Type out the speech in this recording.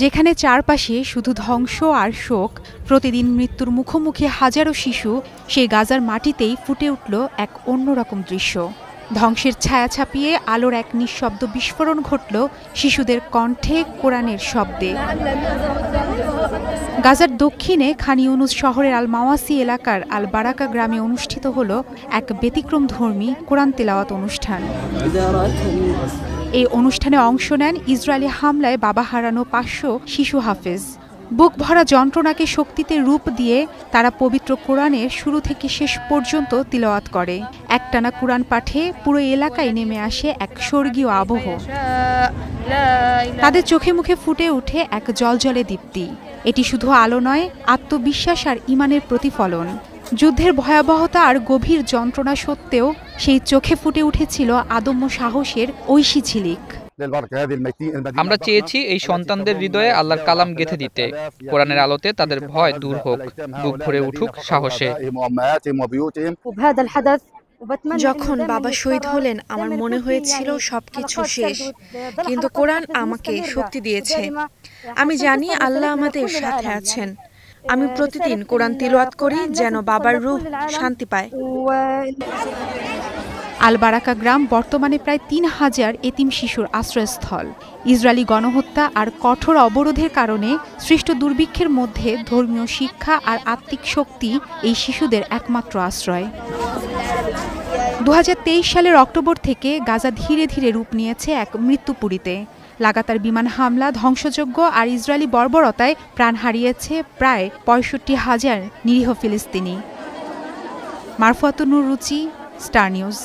যেখানে চারপাশে শুধু ধ্বংস আর শোক, প্রতিদিন মৃত্যুর মুখোমুখি হাজারো শিশু, সেই গাজার মাটিতেই ফুটে উঠল এক অন্যরকম দৃশ্য। ধ্বংসের ছায়া ছাপিয়ে আলোর এক নিঃশব্দ বিস্ফোরণ ঘটল শিশুদের কণ্ঠে, কোরআনের শব্দে। গাজার দক্ষিণে খান ইউনুস শহরের আল মাওয়াসি এলাকার আল বারাকা গ্রামে অনুষ্ঠিত হল এক ব্যতিক্রমধর্মী কোরআন তেলাওয়াত অনুষ্ঠান। এই অনুষ্ঠানে অংশ নেন ইসরায়েলি হামলায় বাবা হারানো 500 শিশু হাফেজ। বুক ভরা যন্ত্রণাকে শক্তিতে রূপ দিয়ে তারা পবিত্র কোরআনের শুরু থেকে শেষ পর্যন্ত তিলাওয়াত করে। একটানা কোরআন পাঠে পুরো এলাকায় নেমে আসে এক স্বর্গীয় আবহ। তাদের চোখে মুখে ফুটে ওঠে এক জ্বলজ্বলে দীপ্তি। এটি শুধু আলো নয়, আত্মবিশ্বাস আর ঈমানের প্রতিফলন। যুদ্ধের ভয়াবহতা আর গভীর যন্ত্রণা সত্ত্বেও সেই চোখে ফুটে উঠেছিল আদম্য সাহসের ঐশী ঝিলিক। আমরা চেয়েছি এই সন্তানদের হৃদয়ে আল্লাহর কালাম গেঁথে দিতে, কোরআনের আলোতে তাদের ভয় দূর হোক, বুক ভরে উঠুক সাহসে। যখন বাবা শহীদ হলেন আমার মনে হয়েছিল সবকিছু শেষ, কিন্তু কোরআন আমাকে শক্তি দিয়েছে। আমি জানি আল্লাহ আমাদের সাথে আছেন। আমি প্রতিদিন কোরআন তিলাওয়াত করি যেন বাবার রূহ শান্তি পায়। আল বারাকা গ্রাম বর্তমানে প্রায় 3000 এতিম শিশুর আশ্রয়স্থল। ইসরায়েলি গণহত্যা আর কঠোর অবরোধের কারণে সৃষ্ট দুর্ভিক্ষের মধ্যে ধর্মীয় শিক্ষা আর আত্মিক শক্তি এই শিশুদের একমাত্র আশ্রয়। 2023 সালের অক্টোবর থেকে গাজা ধীরে ধীরে রূপ নিয়েছে এক মৃত্যুপুরীতে। লাগাতার বিমান হামলা, ধ্বংসযজ্ঞ আর ইসরায়েলি বর্বরতায় প্রাণ হারিয়েছে প্রায় 65,000 নিরীহ ফিলিস্তিনি। মারফুয়াতুন নুর রুচি, স্টার নিউজ।